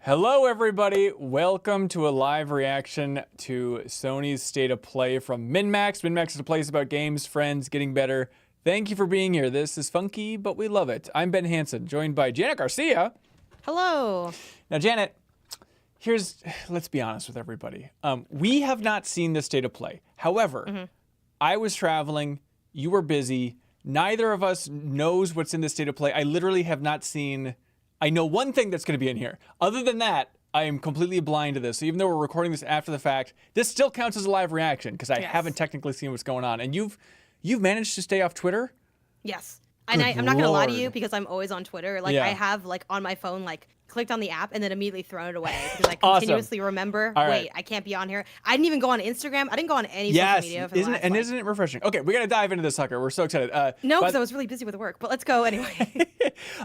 Hello, everybody. Welcome to a live reaction to Sony's State of Play from MinnMax. MinnMax is a place about games, friends, getting better. Thank you for being here. This is funky, but we love it. I'm Ben Hansen, joined by Janet Garcia. Hello. Now, Janet, let's be honest with everybody. We have not seen the State of Play. However, I was traveling, you were busy. Neither of us knows what's in the State of Play. I literally have not seen... I know one thing that's going to be in here. Other than that, I am completely blind to this. So even though we're recording this after the fact, this still counts as a live reaction because I haven't technically seen what's going on. And you've managed to stay off Twitter? Yes. And I'm not going to lie to you because I'm always on Twitter. Like I have on my phone, clicked on the app and then immediately thrown it away because I continuously remember, wait, I can't be on here. I didn't even go on Instagram. I didn't go on any social media for the last, isn't it refreshing? Okay, we got to dive into this sucker. We're so excited. No, because I was really busy with work, but let's go anyway.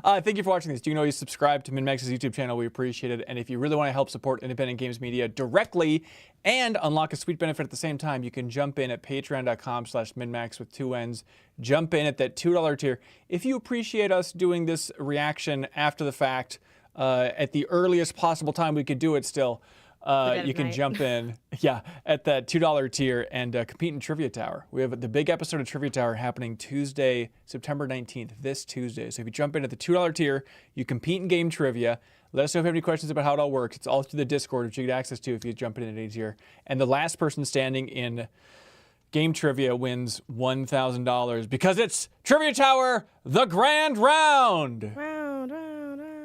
Thank you for watching this. Do you know you subscribe to MinnMax's YouTube channel? We appreciate it. And if you really want to help support independent games media directly and unlock a sweet benefit at the same time, you can jump in at patreon.com/MinnMax with 2 N's. Jump in at that $2 tier. If you appreciate us doing this reaction after the fact, at the earliest possible time we could do it still, you can jump in at that $2 tier and compete in Trivia Tower. We have the big episode of Trivia Tower happening Tuesday, September 19th, this Tuesday. So if you jump in at the $2 tier, you compete in game trivia. Let us know if you have any questions about how it all works. It's all through the Discord, which you get access to if you jump in at a tier. And the last person standing in game trivia wins $1,000 because it's Trivia Tower, the grand round.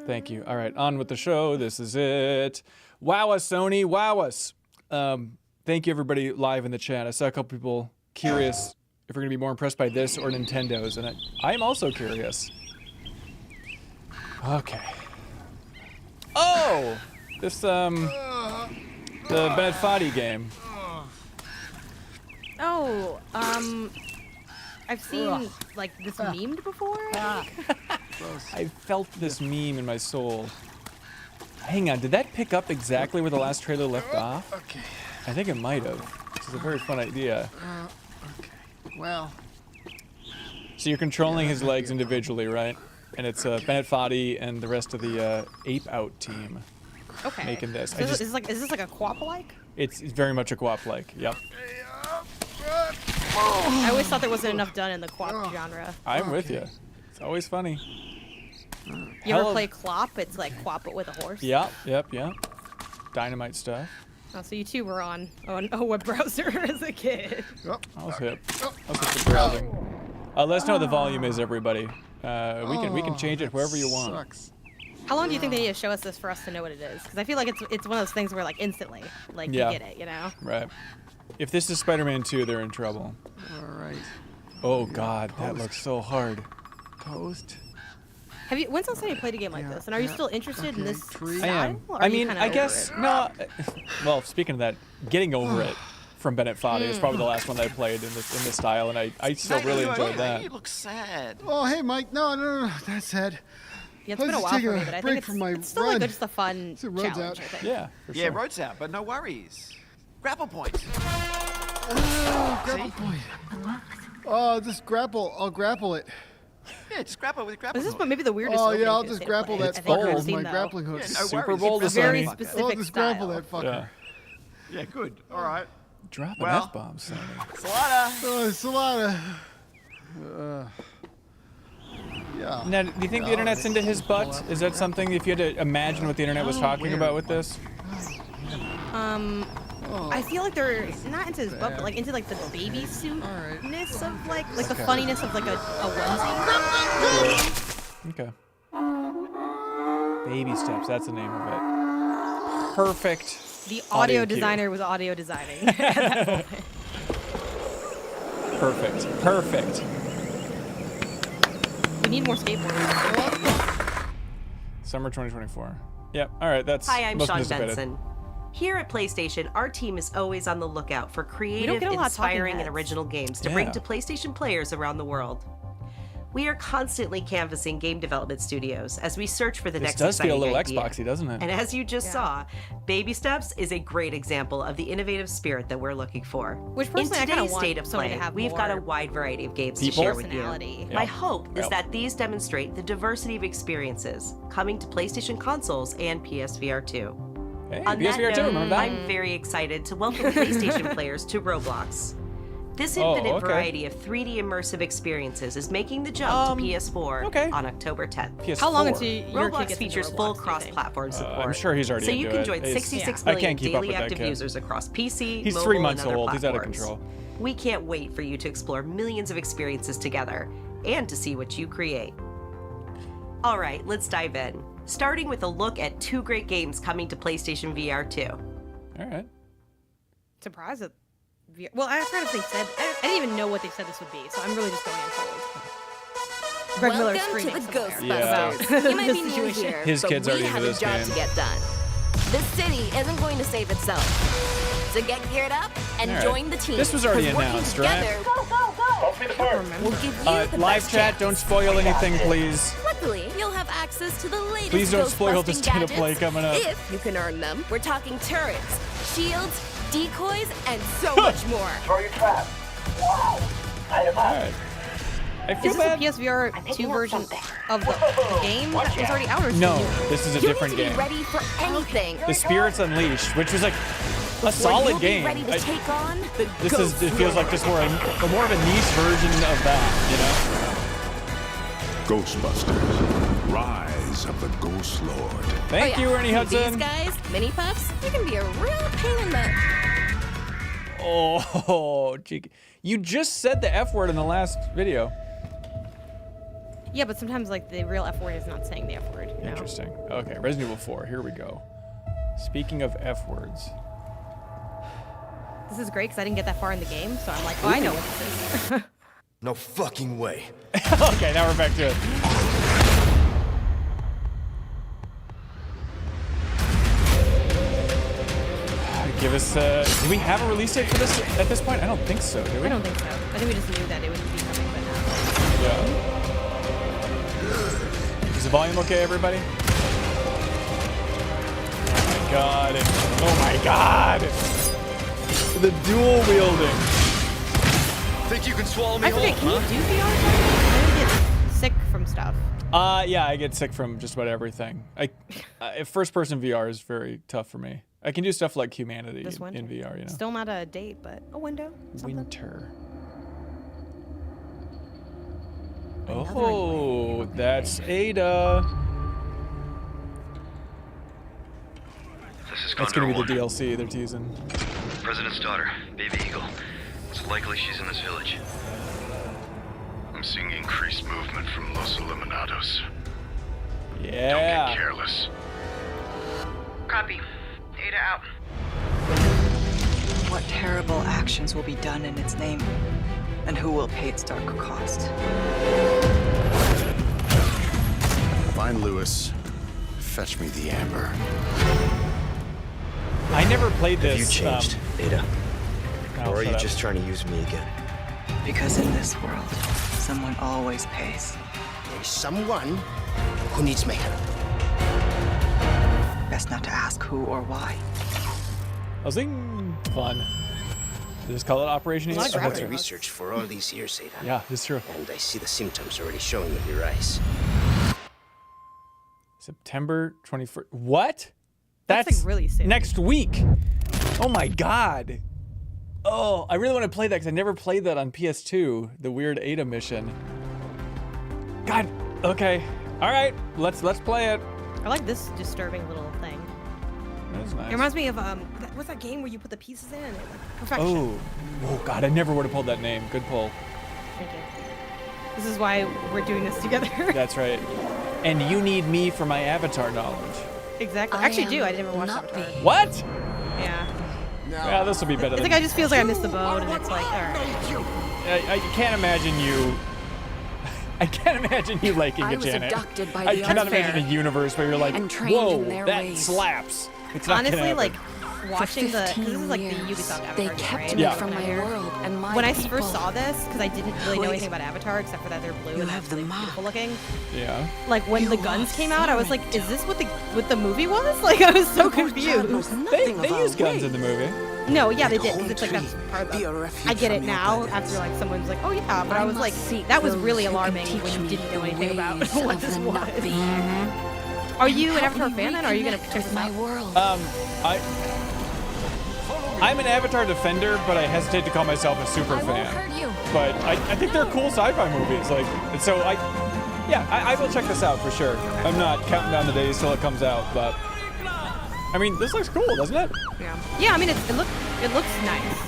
Thank you. All right, on with the show. This is it. Wow us, Sony. Wow us. Thank you, everybody live in the chat. I saw a couple people curious if we're going to be more impressed by this or Nintendo's, and I'm also curious. Okay. Oh! This, the Bennett Foddy game. Oh, I've seen, this memed before. I felt this meme in my soul. Hang on, did that pick up exactly where the last trailer left off? Okay. I think it might have. This is a very fun idea. Okay. Well. So you're controlling his legs individually, right? And it's Bennett Foddy and the rest of the Ape Out team making this. So is this like a co-op-like? It's very much a co-op-like, yep. I always thought there wasn't enough done in the co-op genre. I'm with you. It's always funny. You ever play Clop? It's like co-op but with a horse. Yep. Dynamite stuff. Oh, so you two were on a web browser as a kid. I was hip. I was hip to browsing. Let us know what the volume is, everybody. We can change it wherever you want. Sucks. How long do you think they need to show us this for us to know what it is? Because I feel like it's one of those things where instantly, you get it, you know? Right. If this is Spider-Man 2, they're in trouble. All right. Oh God, that looks so hard. Toast. When's the last time you played a game like this? And are you still interested in this style? I am. Or I mean, I guess no. Well, speaking of that, getting over it from Bennett Foddy is probably the last one that I played in this style, and I still really enjoyed that. You look sad. Oh, hey, Mike. No. That's sad. Yeah, it's been a while for me, but I think it's still like just a fun challenge, I think. Yeah, for sure. Yeah, road's out, but no worries. Grapple point. Grapple point. Oh, just grapple. I'll grapple it. Yeah, just grapple with grapple. Is this maybe the weirdest? Oh yeah, I'll just grapple that fucker with my grappling hook. Yeah, no Super worries. bold, It's a very Sony. specific I'll just style. grapple that fucker. Yeah, good. All right. Drop an F-bomb, Sony. Salada. Salada. Yeah. Now, do you think the internet's into his butt? Is that something? If you had to imagine what the internet was talking about with this? I feel like they're not into his butt, but into the baby suit-ness of the funniness of a onesie. Okay. Baby steps. That's the name of it. Perfect. The audio designer was audio designing at that moment. Perfect. We need more skateboarders. Summer 2024. Yep. All right. That's Hi, I'm most Sean anticipated. Benson. Here at PlayStation, our team is always on the lookout for creative, get a lot of talking inspiring, and heads. original games to bring to PlayStation players around the world. We are constantly canvassing game development studios as we search for the next exciting idea. This does feel a little idea. Xboxy, doesn't it? And as you just saw, Baby Steps is a great example of the innovative spirit that we're looking for. Which personally, in today's I kind of state of play, to have we've got a wide variety of games to share with you. Yep. My hope is that these demonstrate the diversity of experiences coming to PlayStation consoles and PSVR 2. Hey, On PSVR that 2, note, remember that? I'm very excited to welcome PlayStation players to Roblox. This infinite variety of 3D immersive experiences is making the jump to PS4 on October 10th. PS4. How long until your Roblox features full cross-platform support? I'm sure he's already so you can join it. 66 I million can't keep up daily with that active kid. users across PC, He's mobile, 3 months and other old. He's out of platforms. control. We can't wait for you to explore millions of experiences together and to see what you create. All right, let's dive in. Starting with a look at 2 great games coming to PlayStation VR 2. All right. Surprised that. Well, I forgot if they said. I didn't even know what they said this would be, so I'm really just going in cold. Greg Miller screaming to the somewhere. Ghostbusters. You might be new here, His but kid's we already into have this a job game. to get done. The city isn't going to save itself. So get geared up and join the team. This was already 'cause announced, working right? together, we'll give you the Live best chat, chance. don't spoil anything, please. Luckily, you'll have access to the latest Please don't spoil the Ghostbusting state of play gadgets coming up. if you can earn them. We're talking turrets, shields, decoys, and so much more. Throw your trap. Wow. I am All right. I feel Is this a bad. PSVR 2 version of the game that was already out? Or No, this is a You different need to game. be ready for anything. The Spirits Unleashed, which was like a solid You'll game. Be ready to take on the This is. It feels like just more a more of a niche version of that, Ghostbusters, Rise of the Ghost Lord. Thank you, Ernie Hudson. These guys, mini puffs, you can be a real pain in the... Oh, cheeky. You just said the F word in the last video. Yeah, but sometimes like the real F word is not saying the F word. You know? Interesting. Okay, Resident Evil 4. Here we go. Speaking of F words. This is great because I didn't get that far in the game, so I'm like, oh, I know what this is. No fucking way. Okay, now we're back to it. Give us. Do we have a release date for this at this point? I don't think so. Do we? I don't think so. I think we just knew that it would be coming, but now. Yeah. Is the volume okay, everybody? Oh my god. Oh my god. The dual wielding. Think you can swallow me I forget, whole, can you do VR? I didn't get sick from stuff. Yeah, I get sick from just about everything. First-person VR is very tough for me. I can do stuff like Humanity This winter. in VR, you know. Still not a date, but a window. Something. Winter. Another Oh, anime. that's Ada. This is That's Condor gonna be the 1. DLC they're teasing. President's daughter, Baby Eagle. It's likely she's in this village. I'm seeing increased movement from Los Eliminados. Don't Yeah. get careless. Copy. Ada out. What terrible actions will be done in its name, and who will pay its dark cost? Find Lewis. Fetch me the amber. I never played this. Have you changed, Ada? Oh, Or are you shut up. just trying to use me again? Because in this world, someone always pays. There's someone who needs my help. Best not to ask who or why. I was thinking fun. They just call it Operation East. Like Oh, I've that's been right. research for all these years, Ada. Yeah, it's true. And I see the symptoms already showing in your eyes. September 21st. What? That's, like, really soon. Next week. Oh my god. Oh, I really want to play that because I never played that on PS2. The weird Ada mission. God. Okay. All right. Let's play it. I like this disturbing little thing. That is nice. It reminds me of what's that game where you put the pieces in and it, like, perfection. Oh god. I never would have pulled that name. Good pull. Thank you. This is why we're doing this together. That's right. And you need me for my Avatar knowledge. Exactly. I actually do. I never watched Avatar. What? Yeah. Yeah, this will be better. It's like I just feels like I missed the boat, and it's like, all right. I can't imagine you. I can't imagine you liking I it, was Janet. abducted by I the cannot unfair imagine a universe where you're like, and trained whoa, in their that ways. slaps. It's not gonna Honestly, happen. like, watching the, because this is like the Ubisoft Avatar They game, kept right? me Yeah. from my world and my When I people. first saw this, because I didn't really know anything about Avatar except for that they're blue and that's really beautiful looking. Yeah. Like when the guns came out, I was like, is this what the movie was? Like I was so confused. They use guns in the movie. No, yeah, they did. Because it's like that's part of the, I get it now after like someone's like, oh yeah, but I was like, that was really alarming when you didn't know anything about what this was. Are you an Avatar fan then? Or are you gonna check this out? I'm an Avatar defender, but I hesitate to call myself a super fan. But I think they're cool sci-fi movies. Like, so I will check this out for sure. I'm not counting down the days till it comes out, but I mean, this looks cool, doesn't it? Yeah. Yeah, I mean, it looks nice.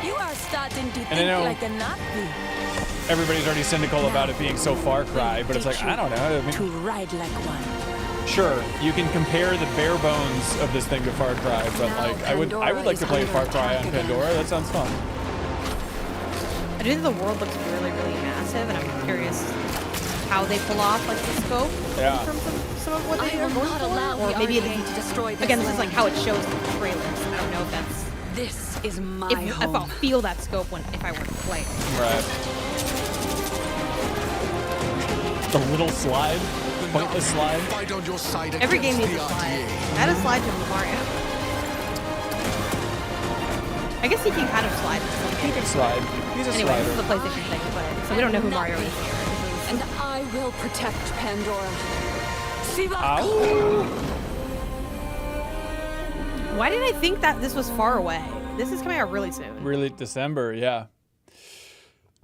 You are starting to And I think know like a Nazi. everybody's already cynical about it being so Far Cry, but it's like, I don't know. I mean, To ride like one. sure, you can compare the bare bones of this thing to Far Cry, but like, I would like to play Far Cry on Pandora. That sounds fun. I do think the world looks really, really massive, and I'm curious how they pull off like the scope in terms of some of what they are going for, or maybe it isn't. To destroy this Again, this is like land. how it shows in the trailers. I don't know if that's This is my if I'll feel that scope if I were to play it. Right. The little slide, pointless slide. Every game needs a slide. Add a slide to Mario. I guess he can kind of slide. He can slide. He's a anyway, this is slider. the PlayStation thing, but so we don't know who Mario is here. And I will protect Pandora. Ow. Why did I think that this was far away? This is coming out really soon. Really, December, yeah.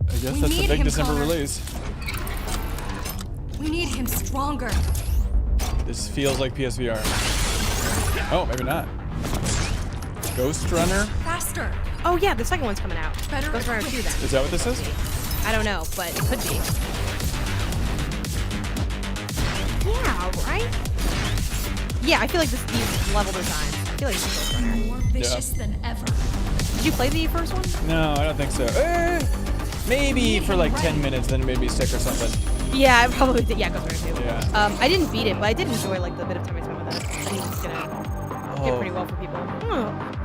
I guess We that's the need big him, December Connor. release. We need him stronger. This feels like PSVR. Oh, maybe not. Ghost Runner? Faster. Oh yeah, the second one's coming out. Ghost Runner 2 then. Is that what this is? I don't know, but it could be. Yeah, right? Yeah, I feel like these level designs. I feel like it's Ghost Runner. More vicious than ever. Did you play the first one? No, I don't think so. Maybe for like 10 minutes, then it made me sick or something. Yeah, I probably did. Yeah, Ghost Runner 2. Yeah. I didn't beat it, but I did enjoy like the bit of time I spent with it. I think it's gonna get pretty well for people.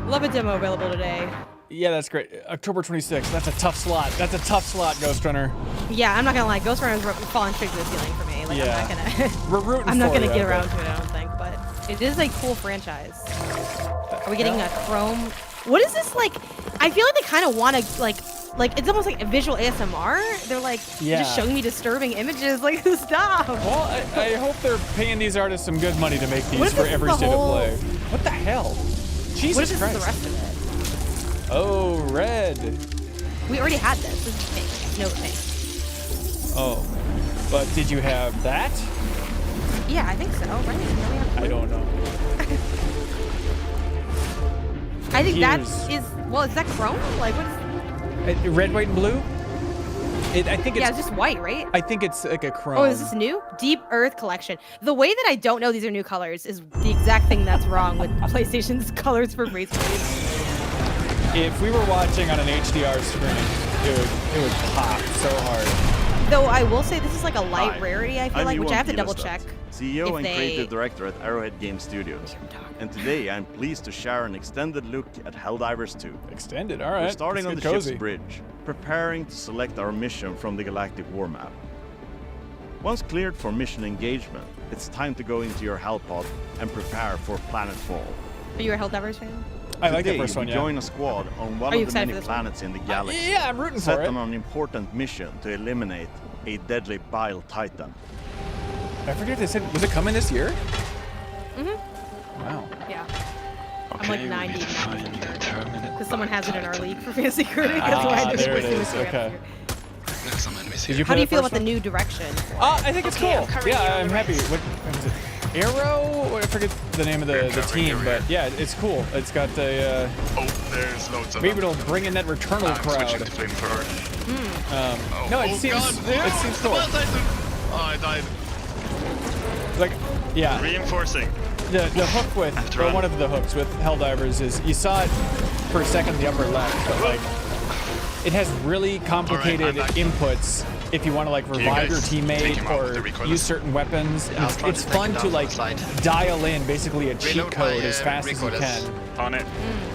Love a demo available today. Yeah, that's great. October 26th. That's a tough slot. That's a tough slot, Ghost Runner. Yeah, I'm not gonna lie. Ghost Runner's falling straight to the ceiling for me. Like, Yeah. I'm not gonna. We're rooting I'm not for gonna you, get around but- to it. I don't think, but it is a cool franchise. Are we getting a Chrome? What is this like? I feel like they kind of want to like it's almost like a visual ASMR. They're like just showing me disturbing images. Like stop. Well, I hope they're paying these artists some good money to make What these if for this is every the state whole- of play. What the hell? Jesus What if this Christ. is the rest of it? Oh, red. We already had this. This is fake. No fake. Oh, but did you have that? Yeah, I think so. Right? Don't we have I don't know. I think that Here's- is. Well, is that Chrome? Like what is? Red, white, and blue? I think it's. Yeah, it's just white, right? I think it's like a chrome. Oh, is this new? Deep Earth Collection. The way that I don't know these are new colors is the exact thing that's wrong with PlayStation's colors for race plates. If we were watching on an HDR screen, it would pop so hard. Though I will say this is like a light Hi, rarity, I feel I'm like, which I have to Johan double Pilestad, check. CEO and if creative director at Arrowhead Game Studios. And today I'm pleased to share an extended look at Helldivers 2. Extended, all right. We're starting on Let's the get ship's cozy. bridge, preparing to select our mission from the galactic war map. Once cleared for mission engagement, it's time to go into your hell pod and prepare for planetfall. Are you a Helldivers fan? I like the Today, first one, we yeah. join a squad on one Are you of the excited many for this one? planets in the galaxy. Yeah, I'm rooting set for it. on an important mission to eliminate a deadly bile titan. I forget they said, was it coming this year? Mm-hmm. Wow. Yeah. Okay, I'm like we 90. need to find the terminal. Because someone has it in our league for Fantasy Critic. That's why I just there it went through is. this Okay. There's some enemies Did here. How do play you the feel first about the one? new direction? I think it's cool. Yeah, I'm happy. What is it? Arrow? I forget the name of the team, but yeah, it's cool. It's got the. Oh, there's loads of Maybe them. it'll bring in that Returnal I'm crowd. switching to flamethrower. No, it seems cool. Oh, I died. Like, yeah. Reinforcing. The hook with, After or all. one of the hooks with Helldivers is, you saw it for a second in the upper left, but like, it has really complicated I'm back. inputs if you want to like revive your teammate or use certain weapons. It's fun to like dial in basically a cheat code as fast as you can. On it.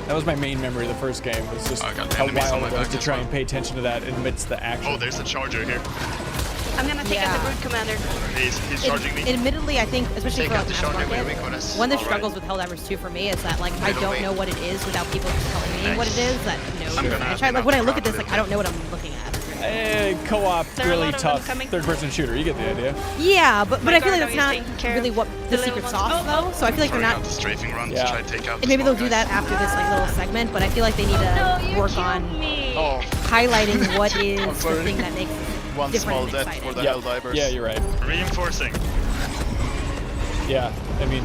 That was my main memory of the first game. Was just a while ago to try and pay attention to that amidst the action. Oh, there's a charger here. I'm gonna take out the Brood Commander. He's charging me. Admittedly, I think, especially for like mass market, one of the struggles with Helldivers 2 for me is that like I don't know what it is without people telling me what it is. That I try like when I look at this, like I don't know what I'm looking at. Co-op, really tough third-person shooter. You get the idea. Yeah, but I feel like that's not really what the secret sauce though. So I feel like they're not. Strafing run to try to take out. And maybe they'll do that after this like little segment. But I feel like they need to work on highlighting what is the thing that makes one small death for the Helldivers. Yeah, you're right. Reinforcing. Yeah, I mean,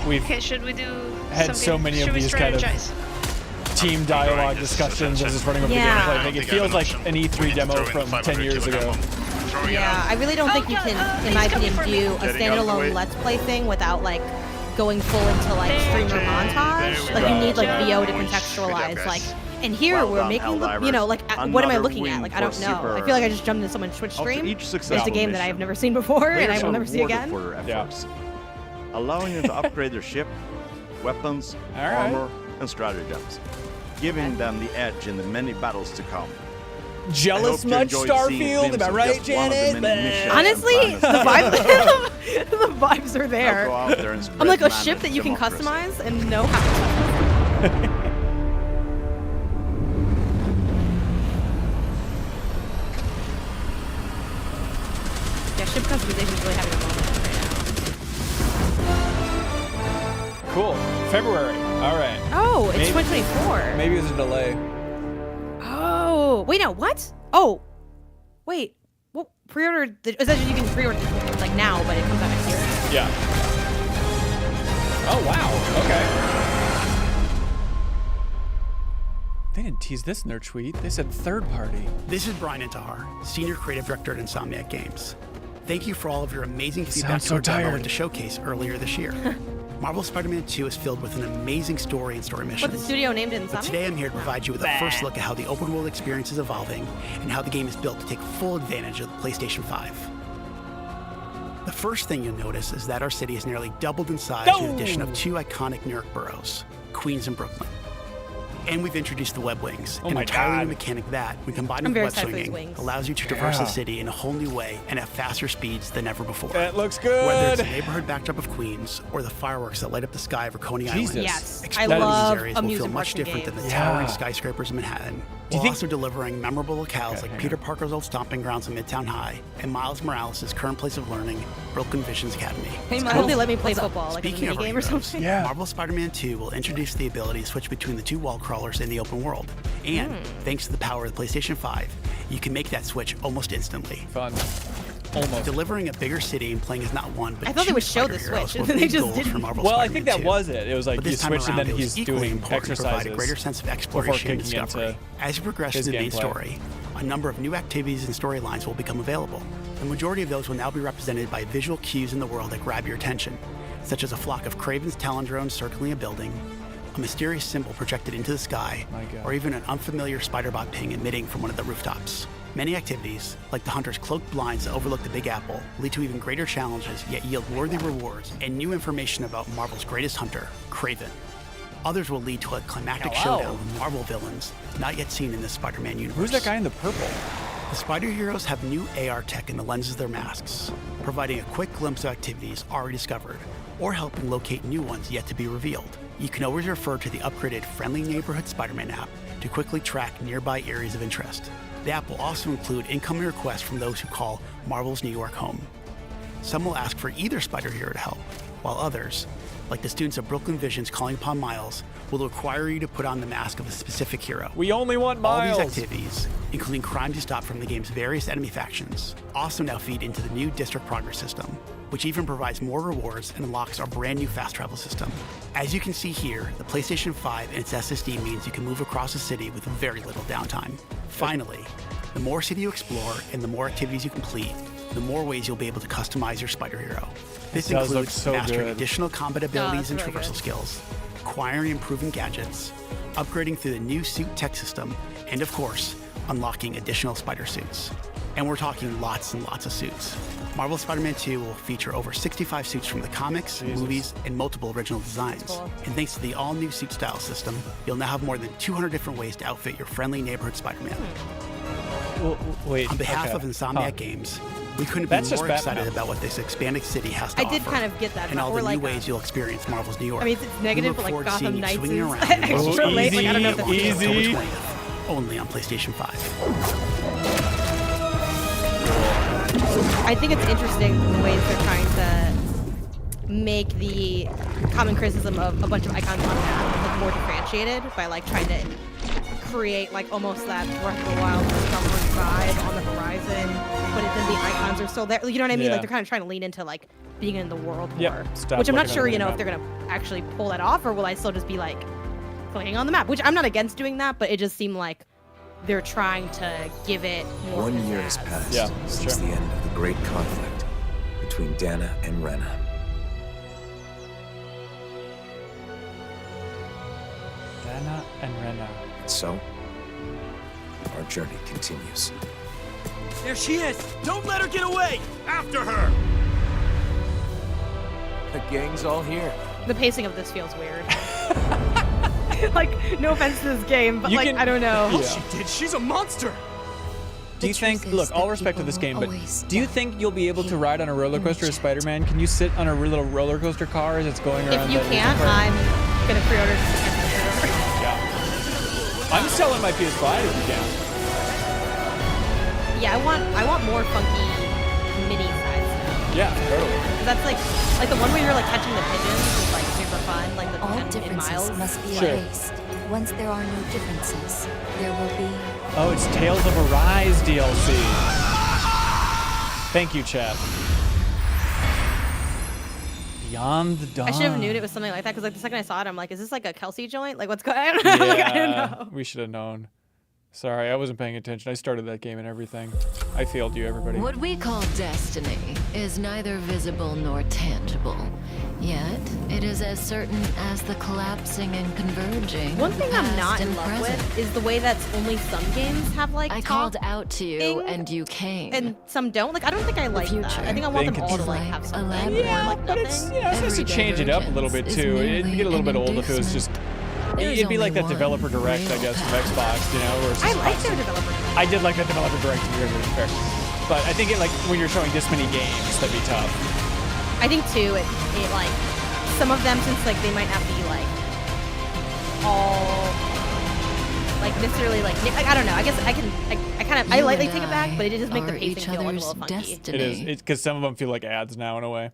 we've should we do had so many of these kind of team dialogue discussions as it's running over the gameplay. Like, it feels like an E3 demo from 10 years ago. Yeah, I really don't think you can, in my opinion, do a standalone Let's Play thing without like going full into like streamer montage. Like you need like VO to contextualize like. And here we're making, you know, like, what am I looking at? Like, I don't know. I feel like I just jumped into someone's Twitch stream. It's a game that I have never seen before, and I will never see again. Allowing them to upgrade their ship, weapons, armor, and stratagems, giving them the edge in the many battles to come. Jealous much, Starfield? Am I right, Janet? Honestly, the vibes are there. I'm like a ship that you can customize and know how to customize. Ship customization is really having a moment right now. Cool. February. All right. Oh, it's 2024. Maybe it was a delay. Oh, wait, no, what? Oh, wait. Well, pre-order. Is that you can pre-order like now, but it comes out next year? Yeah. Oh wow. Okay. They didn't tease this in their tweet. They said third party. This is Brian Intihar, Senior Creative Director at Insomniac Games. Thank you for all of your amazing feedback to our demo at the showcase earlier this year. Marvel's Spider-Man 2 is filled with an amazing story and story missions. What, the studio named Insomniac? But today I'm here to provide you with a first look at how the open world experience is evolving and how the game is built to take full advantage of the PlayStation 5. The first thing you'll notice is that our city has nearly doubled in size with the addition of two iconic New York boroughs, Queens and Brooklyn. And we've introduced the web wings, an entirely new mechanic that, when combined with web swinging, allows you to traverse the city in a whole new way and at faster speeds than ever before. That looks good. Whether it's the neighborhood backdrop of Queens or the fireworks that light up the sky over Coney Island, I love these areas will feel much different than the towering skyscrapers of Manhattan, while also delivering memorable locales like Peter Parker's old stomping grounds in Midtown High and Miles Morales' current place of learning, Brooklyn Visions Academy. Hey, I hope they let me play football, like Speaking a of game or something. Marvel Spider-Man 2 will introduce the ability to switch between the two wall crawlers in the open world. And thanks to the power of the PlayStation 5, you can make that switch almost instantly. Fun. Almost. Delivering a bigger city and playing as not one, but I thought they would show the switch, and they just didn't. Well, I think that was it. It was like you switch and then he's doing exercises. Provide a greater sense of exploration and discovery. As you progress through the main story, a number of new activities and storylines will become available. The majority of those will now be represented by visual cues in the world that grab your attention, such as a flock of Kraven's Talon drones circling a building, a mysterious symbol projected into the sky, or even an unfamiliar spider-bot ping emitting from one of the rooftops. Many activities, like the hunter's cloaked blinds that overlook the Big Apple, lead to even greater challenges, yet yield worthy rewards and new information about Marvel's greatest hunter, Kraven. Others will lead to a climactic showdown with Marvel villains not yet seen in the Spider-Man universe. Who's that guy in the purple? The Spider Heroes have new AR tech in the lenses of their masks, providing a quick glimpse of activities already discovered, or helping locate new ones yet to be revealed. You can always refer to the upgraded Friendly Neighborhood Spider-Man app to quickly track nearby areas of interest. The app will also include incoming requests from those who call Marvel's New York home. Some will ask for either Spider Hero to help, while others, like the students of Brooklyn Visions calling upon Miles, will require you to put on the mask of a specific hero. We only want Miles! All these activities, including crimes you stop from the game's various enemy factions, also now feed into the new District Progress system, which even provides more rewards and unlocks our brand new fast travel system. As you can see here, the PlayStation 5 and its SSD means you can move across the city with very little downtime. Finally, the more city you explore and the more activities you complete, the more ways you'll be able to customize your Spider Hero. This includes mastering additional combat abilities and traversal skills, acquiring and improving gadgets, upgrading through the new suit tech system, and of course, unlocking additional spider suits. And we're talking lots and lots of suits. Marvel's Spider-Man 2 will feature over 65 suits from the comics, movies, and multiple original designs. Cool. And thanks to the all-new suit style system, you'll now have more than 200 different ways to outfit your friendly neighborhood Spider-Man. Wait, on behalf of Insomniac Games, we couldn't be more excited about what this expanded city has to offer. I did kind of get that. And all the like new ways you'll experience Marvel's New York. I mean, it's negative, but like Gotham Knights is extra late. Like, I don't know if that's easy. Only on PlayStation 5. I think it's interesting the ways they're trying to make the common criticism of a bunch of icons on the map like more differentiated by like trying to create like almost that Breath of the Wild discovery vibe on the horizon, but then the icons are still there. You know what I mean? Yeah. Like they're kind of trying to lean into like being in the world more. Stop Which I'm not looking sure, at the you know, map. if they're gonna actually pull that off, or will I still just be like clicking on the map? Which I'm not against doing that, but it just seemed like they're trying to give it more. 1 year has passed sure. since the end of the great conflict between Dana and Rena. Dana and Rena. So, our journey continues. There she is! Don't let her get away! After her! The gang's all here. The pacing of this feels weird. Like, no offense to this game, but like, I don't know. What she did, she's a monster! Do you think, look, all respect to this game, but do you think you'll be able to ride on a roller coaster as Spider-Man? Can you sit on a little roller coaster car as it's going around? If you can't, I'm gonna pre-order this. Yeah. I'm selling my PS5 if you can. Yeah, I want more funky mini size stuff. Yeah, totally. That's like the one where you're like catching the pigeons is like super fun, like the All 10 differences miles. must be Sure. erased. Once there are no differences, there will be. Oh, it's Tales of Arise DLC. Thank you, chat. Beyond the Dawn. I should have known it was something like that because like the second I saw it, I'm like, is this like a Kelsey joint? Like what's going on? Like I don't know. We should have known. Sorry, I wasn't paying attention. I started that game and everything. I failed you, everybody. What we call destiny is neither visible nor tangible. Yet, it is as certain as the collapsing and converging. One thing I'm not in in love with is the way that only some games have like I called out to you and you came. and some don't. Like I don't think I like that. I think I want them all to like have something. Yeah, or, like, but it's, you know, it's supposed to change it up a little bit too. It'd get a little bit old if it was just. It'd be like that developer direct, I guess, from Xbox, you know. Where it's I just like their developer. I did like that developer direct, to be fair. But I think like when you're showing this many games, that'd be tough. I think too, it like some of them, since like they might not be like all like necessarily like I don't know. I guess I kind of lightly take it back, but it just make the pacing feel like a little funky. It is. It's because some of them feel like ads now in a way.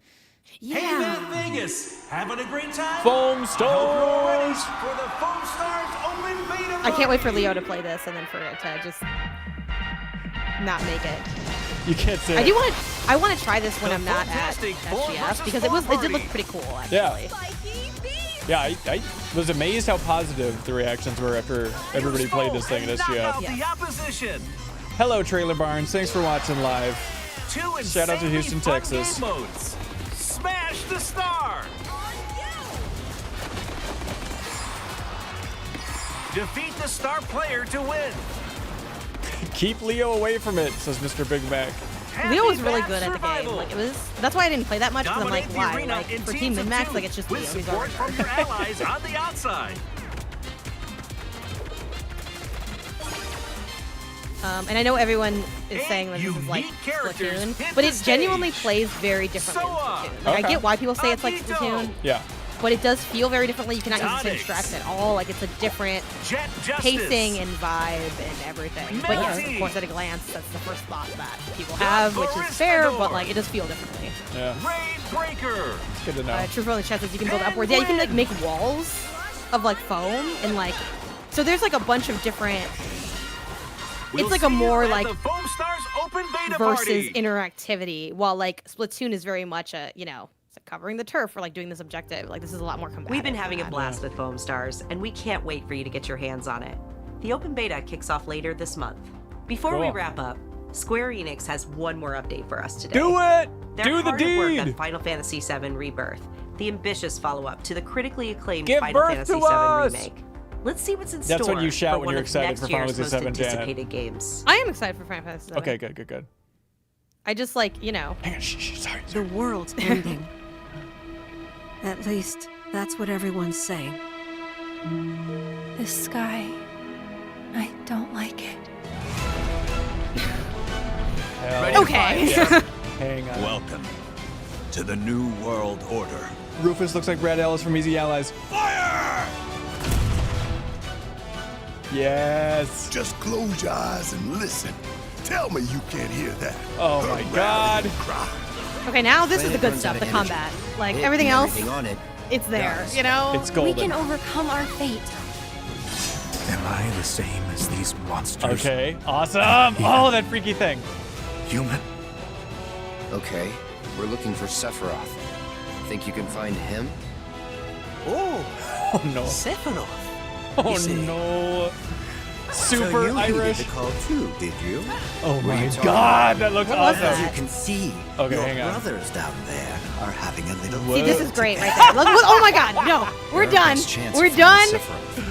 Yeah. Hey, man, Vegas, having a great time? Foam Stars! For the Foam Stars Open Beta. I can't wait for Leo to play this and then for it to just not make it. You can't say. I want to try this when I'm not at SGS because it did look pretty cool actually. Yeah. Yeah, I was amazed how positive the reactions were after everybody played this thing at SGS. The opposition. Hello, Trailer Barns. Thanks for watching live. Shout out to Houston, Texas. Game modes. Smash the star! Defeat the star player to win. Keep Leo away from it, says Mr. Big Mac. Leo was really good at the game. Like that's why I didn't play that much because I'm like, why? Like for Team MinnMax, like it's just Leo. He's already from your allies on the outside. And I know everyone is saying that this is like Splatoon, but it genuinely plays very differently than Splatoon. Like, I get why people say it's like Splatoon, yeah, but it does feel very differently. You cannot use the same strats at all. Like it's a different pacing and vibe and everything. But yes, of course, at a glance, that's the first thought that people have, which is fair, but like it does feel differently. Yeah. Raid Breaker. It's good to know. True for only chat says you can build upwards. Yeah, you can like make walls of like foam and like, so there's like a bunch of different. It's like a more like Foam Stars Open Beta versus Party. interactivity, while like Splatoon is very much a, you know, it's like covering the turf for like doing this objective. Like this is a lot more combative. We've been having a blast with Foam Stars, and we can't wait for you to get your hands on it. The open beta kicks off later this month. Before we wrap up, Square Enix has one more update for us today. Do it! They're Do the hard at work deed! on Final Fantasy VII Rebirth, the ambitious follow-up to the critically acclaimed Give Final birth Fantasy to VII us! Remake. Let's see what's in That's store what you shout for when one you're of excited next for Final year's Fantasy most VII, Janet. anticipated games. I am excited for Final Fantasy VII. Okay, good. I just like, you know. Hang on, sorry. The world's ending. At least, that's what everyone's saying. The sky, I don't like it. Okay. Yeah. Hang on. Welcome to the New World Order. Rufus looks like Brad Ellis from Easy Allies. Fire! Yes. Just close your eyes and listen. Tell me you can't hear that. Oh my God. Okay, now this is the good stuff, the combat. Like everything else, it's there, you know? It's golden. We can overcome our fate. Am I the same as these monsters? Okay, awesome. Oh, that freaky thing. Human? Okay, we're looking for Sephiroth. Think you can find him? Oh no. Sephiroth. Oh no. Super Irish. The call too, did you? Oh my God, that looks awesome. As you can see, Okay, your hang on. brothers down there are having a little. See, this is great right there. Look, oh my God, no, we're done. We're done.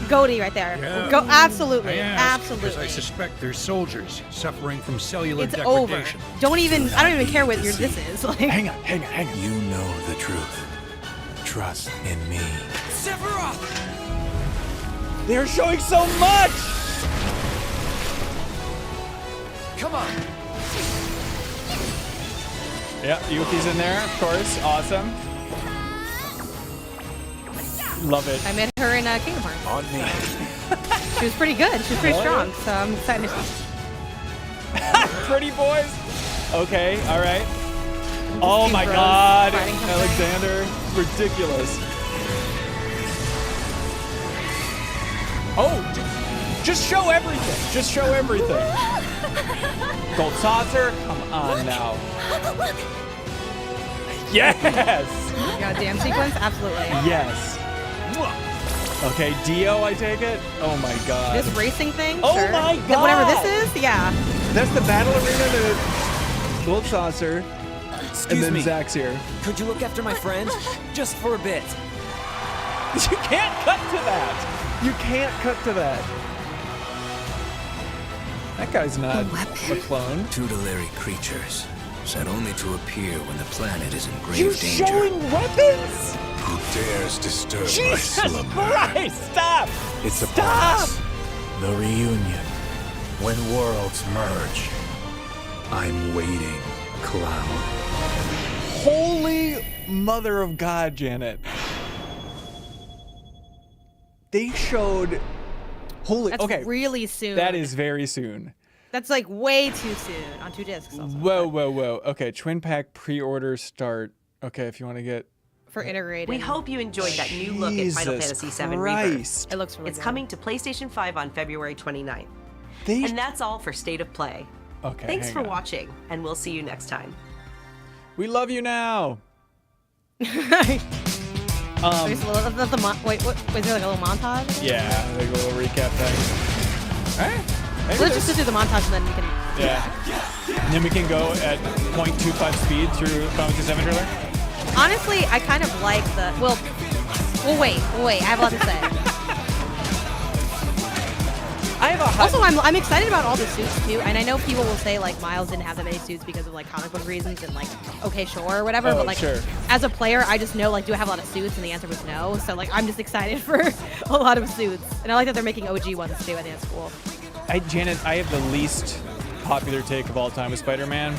Goaty right there. Yeah. Go, absolutely, I ask, absolutely. because I suspect there's soldiers suffering from cellular It's over. degradation. I don't even care what your this is. Like, Hang on. You know the truth. Trust in me. Sephiroth! They're showing so much. Come on. Yeah, Yuki's in there, of course. Awesome. Love it. I met her in Kingdom Hearts. On me. She was pretty good. She was pretty strong, so I'm excited. Pretty boys. Okay, all right. Oh my bros God, fighting something. Alexander, ridiculous. Oh, just show everything. Just show everything. Gold saucer, come on now. Yes. Goddamn sequence, absolutely. Yes. Okay, Dio, I take it. Oh my God. This racing thing. Oh sure. my God. Whatever this is, yeah. That's the battle arena. The gold saucer. Excuse and then me. Zach's here. Could you look after my friend? Just for a bit. You can't cut to that. You can't cut to that. That guy's not a clone. Tutelary creatures, set only to appear when the planet is in grave You're danger. showing weapons? Who dares disturb my Jesus slumber? Christ, stop! It's Stop! upon us. The reunion. When worlds merge. I'm waiting, Cloud. Holy mother of God, Janet. They showed... Holy... That's okay. really soon. That is very soon. That's like way too soon on 2 discs. Also. Whoa. Okay, Twin Pack pre-order start. Okay, if you want to get... For integrating. We hope you enjoyed that new look at Final Jesus Fantasy VII Christ. Rebirth. It looks really It's good. coming to PlayStation 5 on February 29th. And that's all for State of Play. Okay, Thanks hang for on. watching, and we'll see you next time. We love you now. Wait, is there like a little montage? Yeah, like a little recap thing. All right. Maybe Let's just do the montage and then we can. Yeah. And then we can go at 0.25 speed through Final Fantasy VII trailer. Honestly, I kind of like the. Well, wait. I have a lot to say. I have a Also, I'm excited about all the suits too, and I know people will say like Miles didn't have that many suits because of like comic book reasons, and like okay, sure, or whatever. Oh, but like sure. as a player, I just know like do I have a lot of suits, and the answer was no. So like I'm just excited for a lot of suits, and I like that they're making OG ones too. I think that's cool. Janet, I have the least popular take of all time with Spider-Man.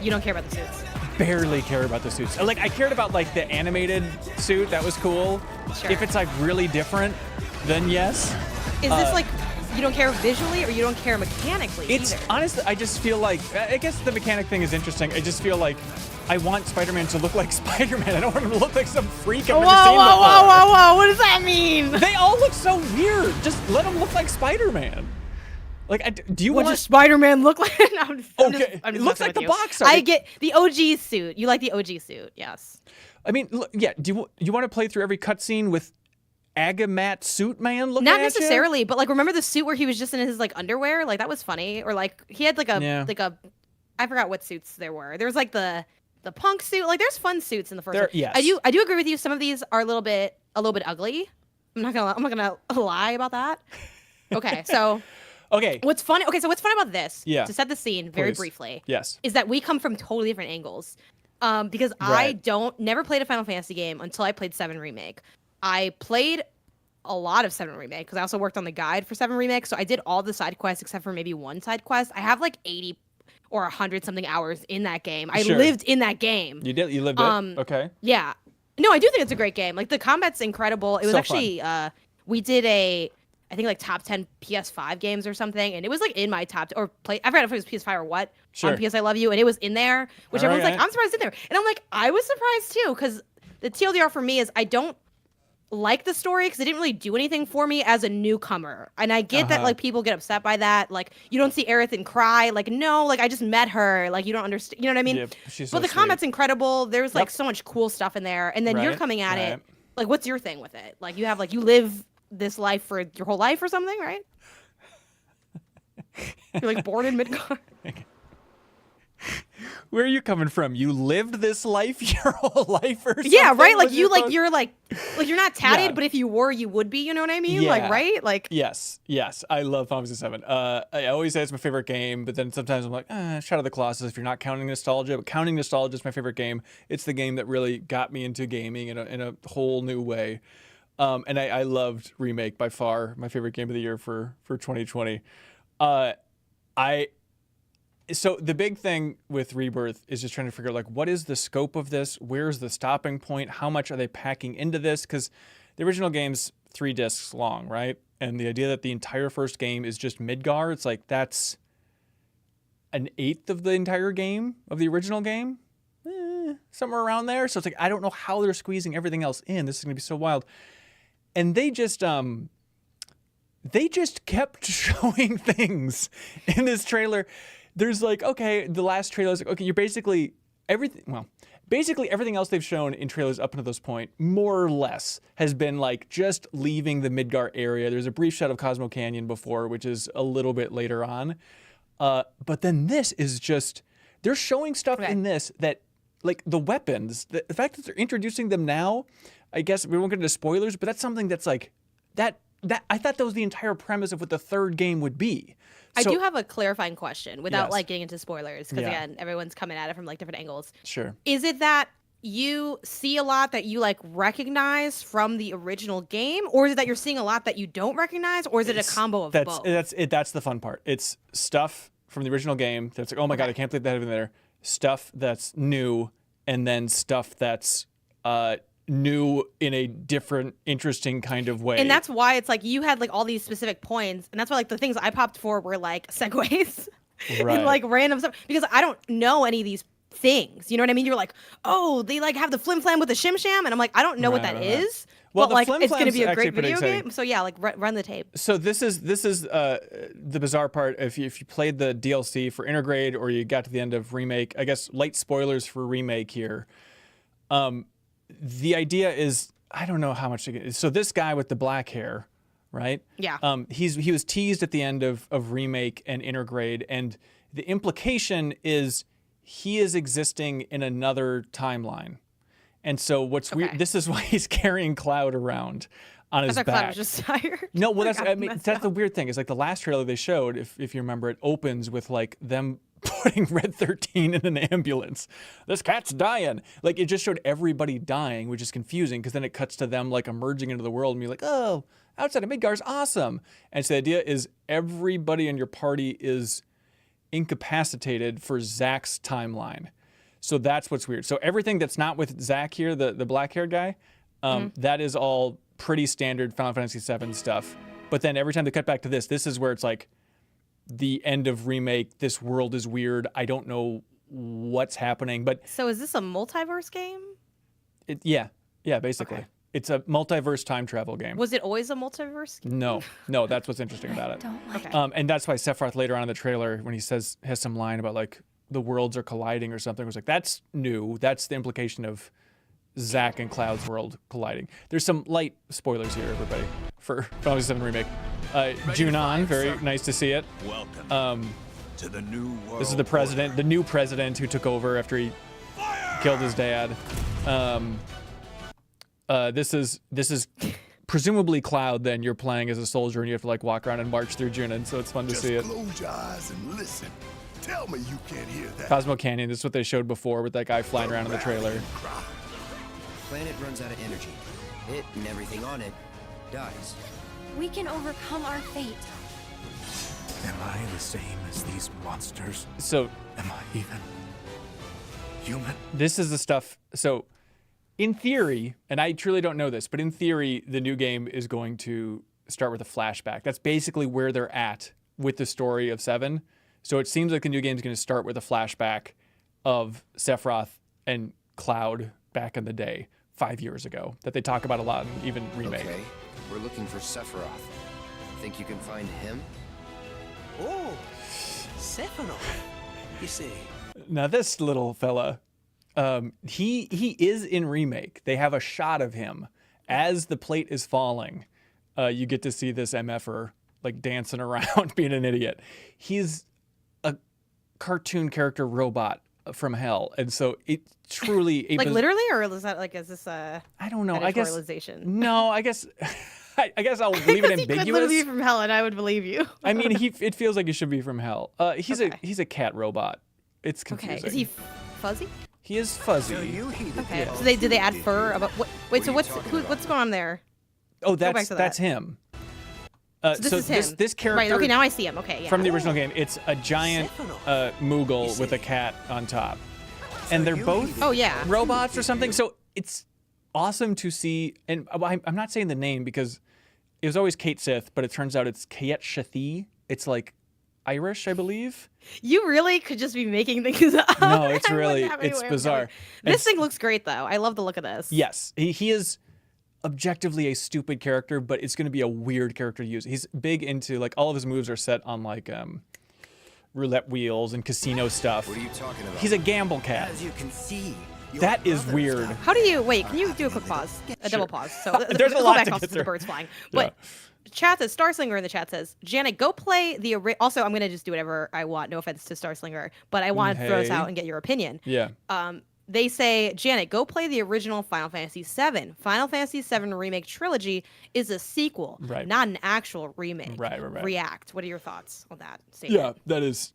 You don't care about the suits. Barely care about the suits. Like I cared about like the animated suit, that was cool. Sure. If it's like really different, then yes. Is this like you don't care visually or you don't care mechanically It's either? honestly, I just feel like, I guess the mechanic thing is interesting. I just feel like I want Spider-Man to look like Spider-Man. I don't want him to look like some freak I've never seen before. Whoa! What does that mean? They all look so weird. Just let him look like Spider-Man. Like, do you What want does Spider-Man look like? No, I'm just it looks messing like with the you. box I art. get the OG suit. You like the OG suit, yes. I mean, look, yeah. Do you want to play through every cutscene with Agamat Suit Man looking Not at necessarily, but like remember the suit where he was just in his like underwear? Like that was funny. Or like he had like a I forgot what suits there were. There was like the punk suit. Like there's fun suits in the first one. Yes. I do agree with you. Some of these are a little bit ugly. I'm not gonna lie about that. Okay, so. Okay. What's funny about this, yeah. to set the scene very briefly, yes, is that we come from totally different angles. Because I never played a Final Fantasy game until I played 7 Remake. I played a lot of 7 Remake because I also worked on the guide for 7 Remake, so I did all the side quests except for maybe one side quest. I have like 80 or 100 something hours in that game. I lived in that game. You did? You lived it? Okay. Yeah. No, I do think it's a great game. Like, the combat's incredible. It was actually, we did I think like top 10 PS5 games or something, and it was like in my top, I forgot if it was PS5 or what, on PS I Love You, and it was in there, which everyone's like, I'm surprised it's in there. And I'm like, I was surprised too, because the TLDR for me is I don't like the story because it didn't really do anything for me as a newcomer. And I get that like people get upset by that. Like, you don't see Aerith and cry. Like, no, like I just met her. Like, you don't understand. You know what I mean? Yeah, she's but so the combat's incredible. There's like so much cool stuff in there. And then you're coming at it. Like, what's your thing with it? Like, you have like, you live this life for your whole life or something, right? You're like born in Midgard. Where are you coming from? You lived this life your whole life or something? Yeah, right? Like you're not tatted, but if you were, you would be, you know what I mean? Yeah. Like, right? Like Yes. I love Final Fantasy VII. I always say it's my favorite game, but then sometimes I'm like, Shadow of the Colossus if you're not counting nostalgia. But counting nostalgia is my favorite game. It's the game that really got me into gaming in a whole new way. And I loved Remake, by far my favorite game of the year for 2020. So the big thing with Rebirth is just trying to figure out, like, what is the scope of this? Where's the stopping point? How much are they packing into this? Because the original game's 3 discs long, right? And the idea that the entire first game is just Midgar, it's like that's an 1/8 of the entire game of the original game, somewhere around there. So it's like I don't know how they're squeezing everything else in. This is gonna be so wild. And they just kept showing things in this trailer. There's like, okay, the last trailer is like, okay, you're basically everything else they've shown in trailers up until this point, more or less, has been like just leaving the Midgar area. There's a brief shot of Cosmo Canyon before, which is a little bit later on. But then this is just, they're showing stuff in this that, like the weapons, the fact that they're introducing them now, I guess we won't get into spoilers, but that's something that's like, that I thought that was the entire premise of what the third game would be. I do have a clarifying question without like getting into spoilers, because again, everyone's coming at it from like different angles. Sure. Is it that you see a lot that you like recognize from the original game, or is it that you're seeing a lot that you don't recognize, or is it a combo of both? That's the fun part. It's stuff from the original game that's like, oh my God, I can't believe that in there. Stuff that's new, and then stuff that's new in a different, interesting kind of way. And that's why it's like you had like all these specific points, and that's why like the things I popped for were like segues and like random stuff, because I don't know any of these things. You know what I mean? You're like, oh, they like have the flim flam with the shim sham, and I'm like, I don't know what that is. Well, but like it's going to be a great video game. So yeah, like run the tape. So this is the bizarre part. If you played the DLC for Intergrade, or you got to the end of Remake, I guess light spoilers for Remake here. The idea is, I don't know how much to get. So this guy with the black hair, right? Yeah. He was teased at the end of Remake and Intergrade, and the implication is he is existing in another timeline. And so what's weird, this is why he's carrying Cloud around on his back. Cloud was just tired. No, well, that's the weird thing. Is like the last trailer they showed, if you remember, it opens with like them putting Red 13 in an ambulance. This cat's dying. Like, it just showed everybody dying, which is confusing, because then it cuts to them like emerging into the world, and you're like, oh, outside of Midgar's awesome. And so the idea is everybody in your party is incapacitated for Zach's timeline. So that's what's weird. So everything that's not with Zach here, the black-haired guy, that is all pretty standard Final Fantasy VII stuff. But then every time they cut back to this is where it's like, the end of Remake, this world is weird. I don't know what's happening, but... So is this a multiverse game? Yeah, basically. Okay. It's a multiverse time travel game. Was it always a multiverse game? No, that's what's interesting about it. And that's why Sephiroth later on in the trailer, when he has some line about like, the worlds are colliding or something, was like, that's new. That's the implication of Zack and Cloud's world colliding. There's some light spoilers here, everybody, for Final Fantasy VII Remake. Junon, very nice to see it. Welcome to the new world. This is the new president who took over after he killed his dad. This is presumably Cloud, then you're playing as a soldier and you have to like walk around and march through Junin, so it's fun to see it. Close your eyes and listen. Tell me you can't hear that. Cosmo Canyon, this is what they showed before with that guy flying around in the trailer. Planet runs out of energy. It and everything on it dies. We can overcome our fate. Am I the same as these monsters? So, am I even human? This is the stuff. So, in theory, and I truly don't know this, but in theory, the new game is going to start with a flashback. That's basically where they're at with the story of 7. So it seems like the new game is going to start with a flashback of Sephiroth and Cloud back in the day, 5 years ago, that they talk about a lot in even Remake. Okay, we're looking for Sephiroth. Think you can find him? Oh, Sephiroth. You see. Now this little fella, he is in Remake. They have a shot of him as the plate is falling. You get to see this MFer like dancing around, being an idiot. He's a cartoon character robot from hell, and so it truly like literally, or is that like is this a I don't know. I guess no. I guess I guess I'll leave it ambiguous. He could literally be from hell, and I would believe you. I mean, it feels like he should be from hell. He's a cat robot. It's confusing. Okay, is he fuzzy? He is fuzzy. Okay. So did they add fur? About wait. So what's going on there? Oh, that's him. So this is him. This character. Right. Okay. Now I see him. Okay. Yeah. From the original game, it's a giant Moogle with a cat on top, and they're both robots or something. So it's awesome to see. And I'm not saying the name because it was always Kate Sith, but it turns out it's Kayet Shathi. It's like Irish, I believe. You really could just be making things up. No, it's bizarre. This thing looks great though. I love the look of this. Yes, he is objectively a stupid character, but it's going to be a weird character to use. He's big into like all of his moves are set on like roulette wheels and casino stuff. What are you talking about? He's a gamble cat. As you can see. That is weird. How do you wait? Can you do a quick pause? A double pause. So there's a lot to get through. The birds flying. But chat says Starslinger in the chat says Janet, go play the. Also, I'm gonna just do whatever I want. No offense to Starslinger, but I want to throw this out and get your opinion. Yeah. They say, Janet, go play the original Final Fantasy VII. Final Fantasy VII Remake Trilogy is a sequel, not an actual remake. Right. React. What are your thoughts on that statement? Yeah, that is.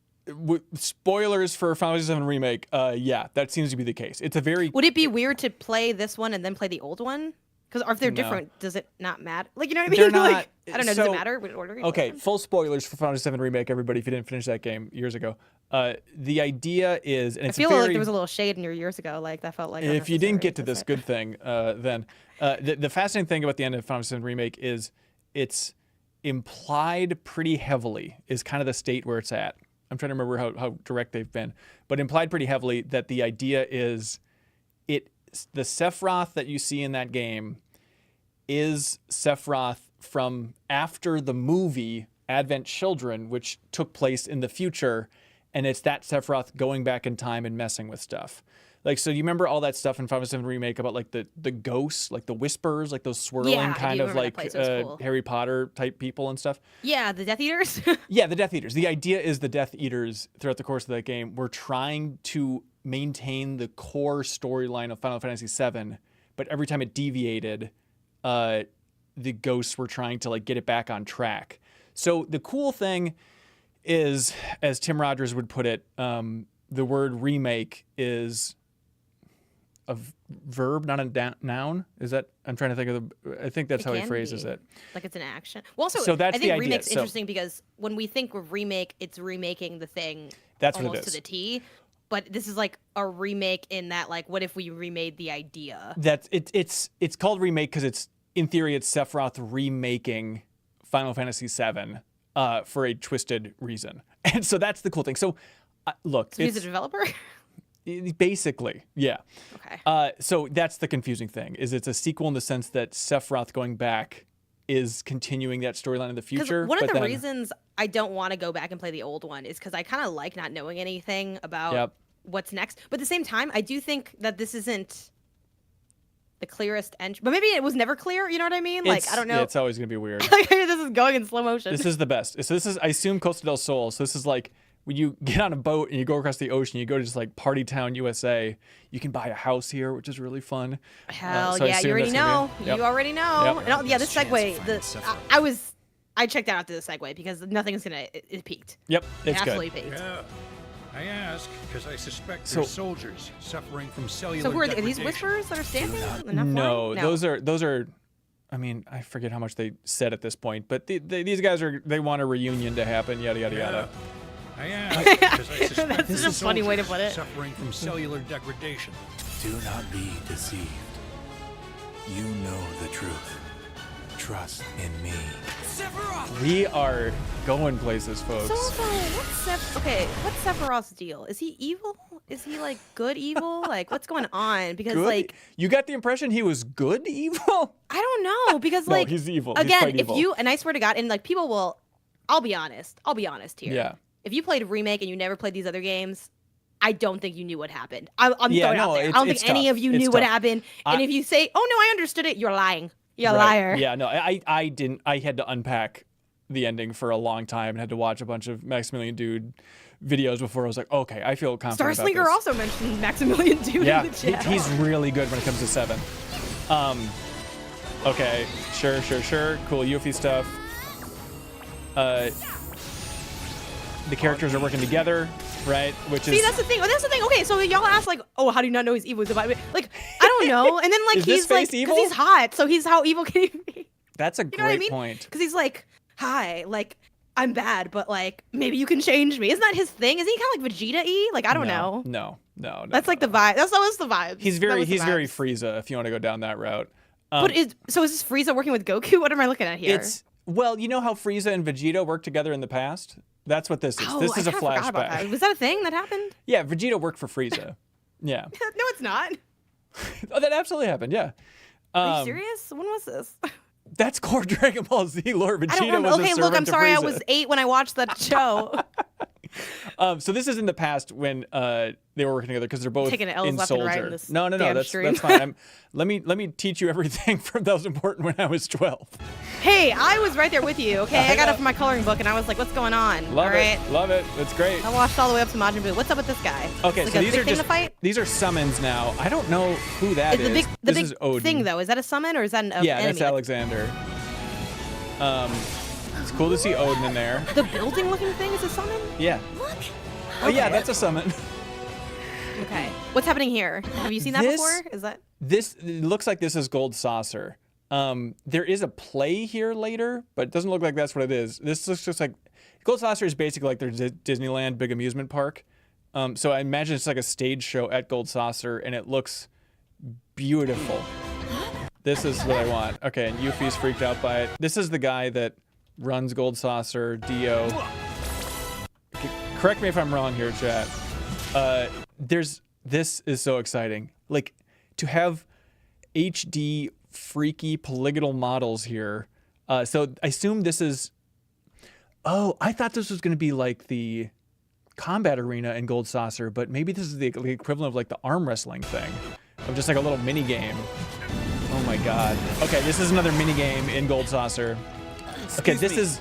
Spoilers for Final Fantasy VII Remake. Yeah, that seems to be the case. It's a very. Would it be weird to play this one and then play the old one? Because if they're different, does it not matter? Like, you know what I mean? They're not, like, I don't know. Does it matter? What order? Okay, full spoilers for Final Fantasy VII Remake, everybody, if you didn't finish that game years ago. The idea is, and it's I feel like there was a little shade in your years ago. Like, that felt like. If you didn't get to this, good thing, then. The fascinating thing about the end of Final Fantasy VII Remake is it's implied pretty heavily, is kind of the state where it's at. I'm trying to remember how direct they've been, but implied pretty heavily that the idea is the Sephiroth that you see in that game is Sephiroth from after the movie Advent Children, which took place in the future, and it's that Sephiroth going back in time and messing with stuff. Like, so you remember all that stuff in Final Fantasy VII Remake about like the ghosts, like the whispers, like those swirling kind of like cool. Harry Potter type people and stuff. Yeah, the Death Eaters. Yeah, the Death Eaters. The idea is the Death Eaters throughout the course of that game were trying to maintain the core storyline of Final Fantasy VII, but every time it deviated, the ghosts were trying to like get it back on track. So the cool thing is, as Tim Rogers would put it, the word remake is a verb, not a noun. Is that? I'm trying to think of I think that's how he phrases it. Like it's an action. Well, also, so that's I think the remake's idea. Interesting because when we think of remake, it's remaking the thing that's almost what it is. To the T. But this is like a remake in that, like, what if we remade the idea? It's called remake because it's in theory it's Sephiroth remaking Final Fantasy VII for a twisted reason, and so that's the cool thing. So look, so he's a developer. Basically, yeah. Okay. So that's the confusing thing, is it's a sequel in the sense that Sephiroth going back is continuing that storyline in the future. One of the reasons I don't want to go back and play the old one is because I kind of like not knowing anything about what's next. But at the same time, I do think that this isn't the clearest entry. But maybe it was never clear, you know what I mean? Like, I don't know. Yeah, it's always going to be weird. This is going in slow motion. This is the best. So this is, I assume, Costa del Sol. So this is like when you get on a boat and you go across the ocean, you go to just like Party Town, USA. You can buy a house here, which is really fun. Hell yeah, you already know. You already know. Yep. And, yeah, this segue. I checked out after the segue because nothing's gonna. It peaked. Yep, it's absolutely good. Peaked. Yeah. I ask because I suspect there's soldiers suffering from cellular So who are degradation. these whisperers that are standing? No, those are. I mean, I forget how much they said at this point, but these guys they want a reunion to happen. Yada yada yada. I ask because I suspect That's there's just a funny way to put it. suffering from cellular degradation. Do not be deceived. You know the truth. Trust in me. We are going places, folks. So what's Sephiroth's deal? Is he evil? Is he like good evil? Like what's going on? Because Good? like you got the impression he was good evil? I don't know because No, like he's evil. He's Again, quite if evil. you and I swear to God, and like people will, I'll be honest here. Yeah. If you played Remake and you never played these other games, I don't think you knew what happened. I'm Yeah, throwing it no, out there. I it's- don't it's think any tough. of you It's knew what tough. happened. And if you say, "Oh no, I understood it," you're lying. You're a Right. liar. Yeah, no, I didn't. I had to unpack the ending for a long time and had to watch a bunch of Maximilian Dude videos before I was like, okay, I feel confident about Starslinger this. also mentioned Maximilian Dude Yeah, in the chat. he's really good when it comes to 7. Okay, sure. Cool Yuffie stuff. The characters are working together, right? Which See, is that's the thing. Okay, so y'all ask like, "Oh, how do you not know he's evil?" Like, I don't know. And then like Is this he's like, face evil? because he's hot, so he's how evil can he be? that's a You know what I great mean? point. Because he's like, "Hi, like I'm bad, but like maybe you can change me." Isn't that his thing? Isn't he kind of like Vegeta-y? Like I don't know. No. That's like the vibe. That was the vibe. He's very Frieza if you want to go down that route. But is this Frieza working with Goku? What am I looking at here? Well, you know how Frieza and Vegeta worked together in the past? That's what this is. Oh, this is I a kinda forgot about flashback. that. Was that a thing that happened? Yeah, Vegeta worked for Frieza. Yeah. No, it's not. Oh, that absolutely happened, yeah. Are you serious? When was this? That's core Dragon Ball Z lore. Vegeta I don't remember. was a Okay, look, servant I'm to sorry. I Frieza. was 8 when I watched that show. So this is in the past when they were working together because they're both Taking L's in left and Soldier. right in this No, damn that's stream. fine. Let me teach you everything that was important when I was 12. Hey, I was right there with you, okay? I got it from my coloring book, and I was like, what's going on? Love all right? it. Love it. That's great. I watched all the way up to Majin Buu. What's up with this guy? Okay, like so a these big are thing just to fight? these are summons now. I don't know who that is. The This big is Odin. thing, though, is that a summon, or is that an Yeah, enemy? that's Alexander. It's cool to see Odin in there. The building-looking thing is a summon? Yeah. Look. Oh yeah, that's a summon. Okay. What's happening here? Have you seen that before? Is that... This it looks like this is Gold Saucer. There is a play here later, but it doesn't look like that's what it is. This looks just like Gold Saucer is basically like their Disneyland big amusement park. So I imagine it's like a stage show at Gold Saucer, and it looks beautiful. This is what I want. Okay, and Yuffie's freaked out by it. This is the guy that runs Gold Saucer, Dio. Okay, correct me if I'm wrong here, chat. This is so exciting. Like, to have HD freaky polygonal models here. So I assume this is... Oh, I thought this was going to be like the combat arena in Gold Saucer, but maybe this is the equivalent of like the arm wrestling thing. Of just like a little mini game. Oh my god. Okay, this is another mini game in Gold Saucer. Okay, this is...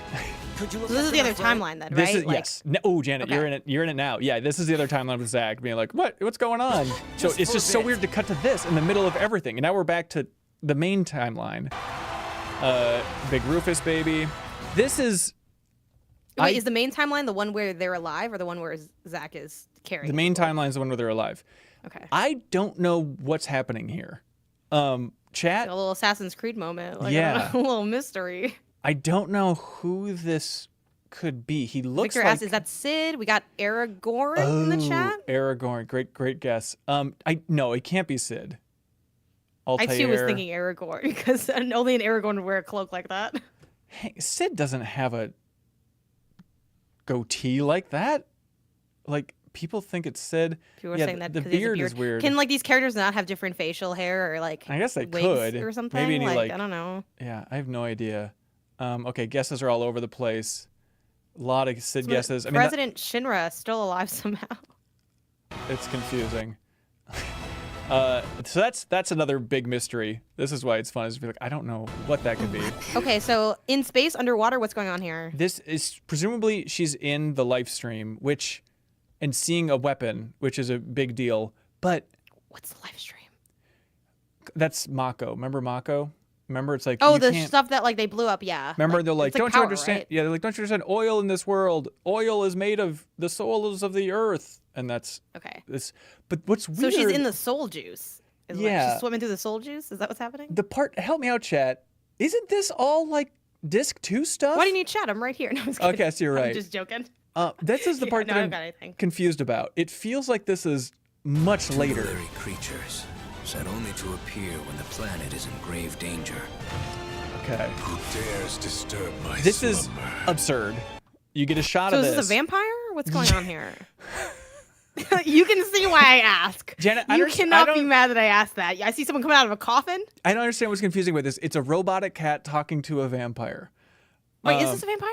This is the other timeline then, right? This is, Like- yes. Oh, Janet, Okay. you're in it now. Yeah, this is the other timeline with Zach being like, what's going on? So it's just so weird to cut to this in the middle of everything. And now we're back to the main timeline. Big Rufus baby. This is... Wait, is the main timeline the one where they're alive, or the one where Zach is carrying? The main timeline is the one where they're alive. Okay. I don't know what's happening here. Chat, A little Assassin's Creed moment. Like, Yeah. A little mystery. I don't know who this could be. He looks Victor like... asks, is that Sid? We got Aragorn in the chat. Aragorn. Great guess. No, it can't be Sid. I too was Altair. thinking Aragorn because only an Aragorn would wear a cloak like that. Hey, Sid doesn't have a goatee like that. Like, people think it's Sid. People are yeah, saying that the because he has a beard is weird. Can like these characters not have different facial hair or like I guess they wigs could or something? Maybe any, like I don't know. Yeah, I have no idea. Okay, guesses are all over the place. A lot of Sid guesses. I mean, President Shinra is still alive somehow. it's confusing. So that's another big mystery. This is why it's fun. Is to be like, I don't know what that could be. Okay, so in space, underwater, what's going on here? This is presumably she's in the live stream, and seeing a weapon, which is a big deal. But what's the live stream? That's Mako. Remember Mako? Remember, it's like the stuff that like they blew up. Yeah. Remember, they're like, don't power, you understand? Right? Yeah, they're like, don't you understand? Oil in this world, oil is made of the souls of the earth, and that's okay. This, but what's weird? So she's in the soul juice. Yeah, she's swimming through the soul juice. Is that what's happening? The part, help me out, chat. Isn't this all like disc 2 stuff? Why do you need chat? I'm right here. No, I'm just kidding. Okay, so you're right. I'm just joking. This is the part that I'm confused about. It feels like this is much later. Temporary creatures set only to appear when the planet is in grave danger. Okay. Who dares disturb my This slumber? is absurd. You get a shot so of this. So is this a vampire? What's going on here? You can see why I ask. Janet, you cannot be mad that I asked that. I see someone coming out of a coffin. I don't understand what's confusing with this. It's a robotic cat talking to a vampire. Wait, is this a vampire?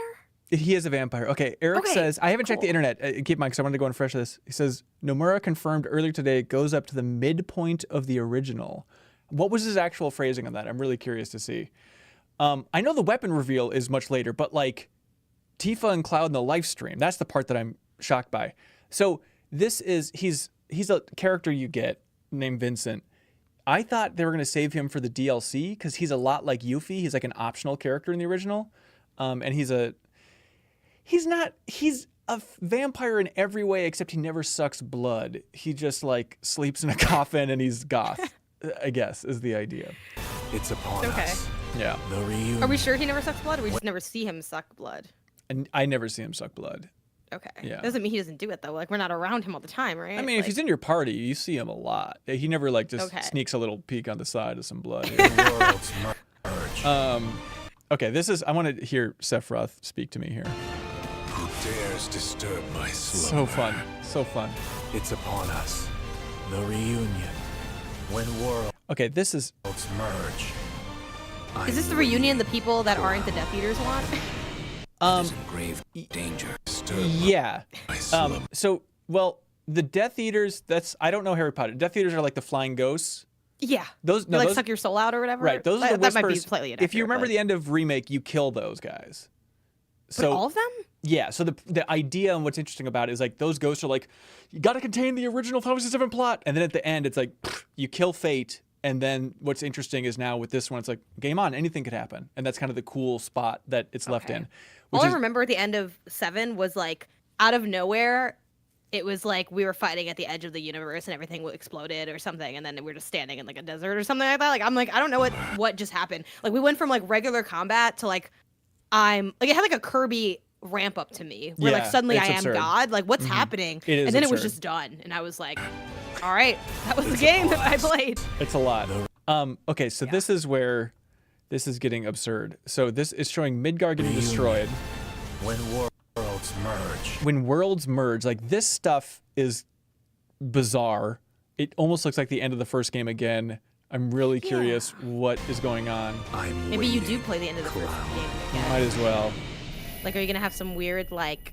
He is a vampire. Okay, Eric says, I haven't checked the internet. Keep in mind, because I wanted to go on fresh of this. He says, Nomura confirmed earlier today it goes up to the midpoint of the original. What was his actual phrasing on that? I'm really curious to see. I know the weapon reveal is much later, but like Tifa and Cloud in the live stream, that's the part that I'm shocked by. So this is, he's a character you get named Vincent. I thought they were going to save him for the DLC because he's a lot like Yuffie. He's like an optional character in the original. And he's a vampire in every way except he never sucks blood. He just like sleeps in a coffin and he's goth, I guess, is the idea. It's upon us. Yeah. The reunion. Are we sure he never sucks blood, or we just never see him suck blood? And I never see him suck blood. Okay. Yeah. Doesn't mean he doesn't do it though. Like we're not around him all the time, right? I mean, if he's in your party, you see him a lot. He never like just sneaks a little peek on the side of some blood. Okay, this is. I want to hear Sephiroth speak to me here. Who dares disturb my slumber? So fun. So fun. It's upon us. The reunion. When worlds this is merge. Is this the reunion the people that aren't the Death Eaters want? Is in grave danger. Yeah. So, well, the Death Eaters, I don't know Harry Potter. Death Eaters are like the flying ghosts. Yeah. Those suck your soul out or whatever. Right. Those are the whispers. That might be slightly inaccurate. If you remember the end of Remake, you kill those guys. So all of them? Yeah. So the idea and what's interesting about it is like those ghosts are like, you got to contain the original Fantasy VII plot, and then at the end it's like you kill Fate, and then what's interesting is now with this one it's like game on, anything could happen, and that's kind of the cool spot that it's left in. All I remember at the end of 7 was like out of nowhere. It was like we were fighting at the edge of the universe and everything exploded or something, and then we were just standing in like a desert or something like that. Like I'm like I don't know what just happened. Like we went from like regular combat to like it had like a Kirby ramp up to me where like suddenly I am God. Like what's happening? And then it was just done, and I was like, all right, that was the game that I played. It's a lot. Okay, so this is where this is getting absurd. So this is showing Midgar getting destroyed. When worlds merge. When worlds merge, like this stuff is bizarre. It almost looks like the end of the first game again. I'm really curious what is going on. Maybe you do play the end of the first game again. Might as well. Like, are you gonna have some weird like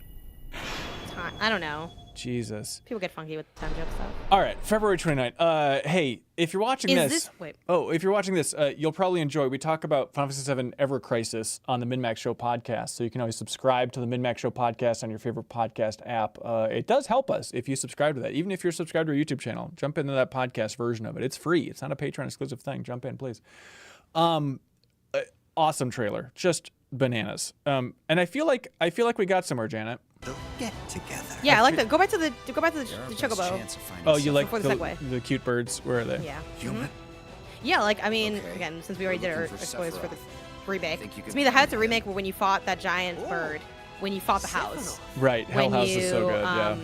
time? I don't know. Jesus. People get funky with time jump stuff. All right, February 29th. Hey, if you're watching if you're watching this, you'll probably enjoy. We talk about Final Fantasy VII Ever Crisis on the MinnMax Show podcast, so you can always subscribe to the MinnMax Show podcast on your favorite podcast app. It does help us if you subscribe to that. Even if you're subscribed to our YouTube channel, jump into that podcast version of it. It's free. It's not a Patreon exclusive thing. Jump in, please. Awesome trailer, just bananas. And I feel like we got somewhere, Janet. They'll get together. Yeah, I like that. Go back to the chocobo. Oh, you like the cute birds? Where are they? Yeah. Human. Yeah, like I mean, again, since we already did our spoilers for the remake, to me the highlights of the remake were when you fought that giant bird, when you fought the house. Right, Hell House is so good. Yeah.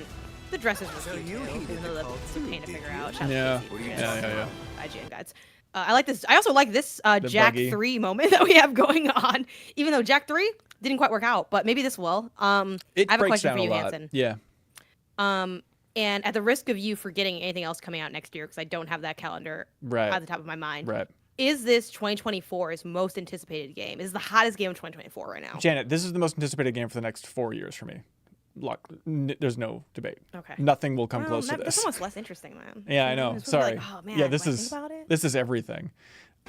The dresses were cute too. Even though the pain to figure out. Yeah. IGN guides. I like this. I also like this Jack 3 moment that we have going on. Even though Jack 3 didn't quite work out, but maybe this will. I have a question for you, Hanson. Yeah. And at the risk of you forgetting anything else coming out next year, because I don't have that calendar at the top of my mind. Right. Is this 2024's most anticipated game? Is the hottest game of 2024 right now? Janet, this is the most anticipated game for the next 4 years for me. there's no debate. Okay. Nothing will come close to this. This one's less interesting, man. Yeah, I know. Sorry. Like, oh, man, yeah, this is everything.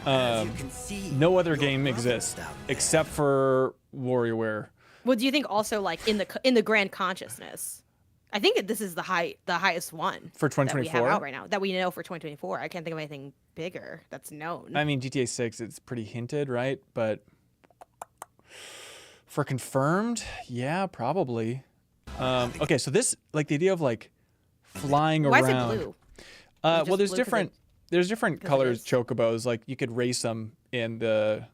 No other game exists except for WarioWare. Well, do you think also like in the grand consciousness? I think this is the highest one for 2024 that we have out right now that we know for 2024. I can't think of anything bigger that's known. I mean, GTA 6, it's pretty hinted, right? But for confirmed, yeah, probably. Okay, so this like the idea of like flying around. Why is it blue? Well, there's different colors chocobos. Like you could race them in the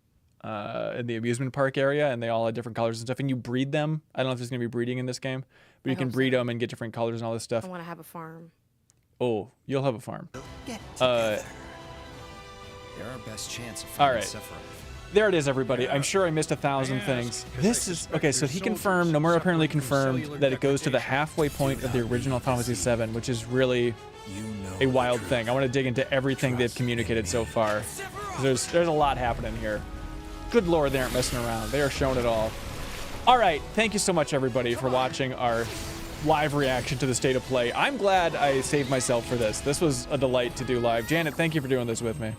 amusement park area, and they all have different colors and stuff. And you breed them. I don't know if there's gonna be breeding in this game, but you can breed them and get different colors and all this stuff. I want to have a farm. Oh, you'll have a farm. They're our best chance of finding Sephiroth. There it is, everybody. I'm sure I missed 1,000 things. This is okay. So he confirmed. Nomura apparently confirmed that it goes to the halfway point of the original Fantasy VII, which is really a wild thing. I want to dig into everything they've communicated so far. There's a lot happening here. Good Lord, they aren't messing around. They are showing it all. All right, thank you so much, everybody, for watching our live reaction to the State of Play. I'm glad I saved myself for this. This was a delight to do live. Janet, thank you for doing this with me.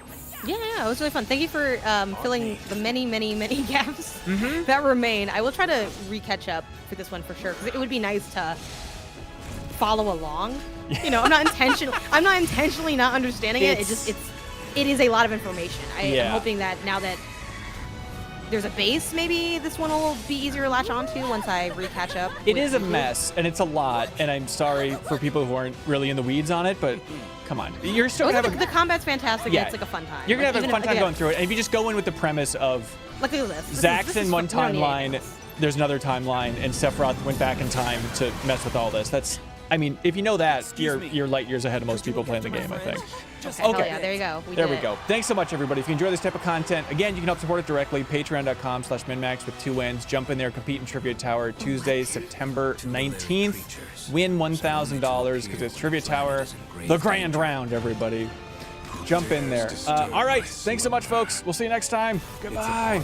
Yeah, it was really fun. Thank you for filling the many, many, many gaps that remain. I will try to re-catch up for this one for sure, because it would be nice to follow along. You know, I'm not intentionally not understanding it. It is a lot of information. I'm hoping that now that there's a base, maybe this one will be easier to latch onto once I re-catch up. It is a mess, and it's a lot, and I'm sorry for people who aren't really in the weeds on it, but come on. You're still gonna have the combat's fantastic. Yeah, it's like a fun time. You're gonna have a fun time going through it, and if you just go in with the premise of look at this. Zach's in one timeline, there's another timeline, and Sephiroth went back in time to mess with all this. That's, I mean, if you know that, you're light years ahead of most people playing the game, I think. Okay. Yeah, there you go. There we go. Thanks so much, everybody. If you enjoy this type of content, again, you can help support it directly. Patreon.com/MinnMax with 2 N's. Jump in there, compete in Trivia Tower Tuesday, September 19th. Win $1,000 because it's Trivia Tower, the grand round, everybody. Jump in there. All right. Thanks so much, folks. We'll see you next time. Goodbye.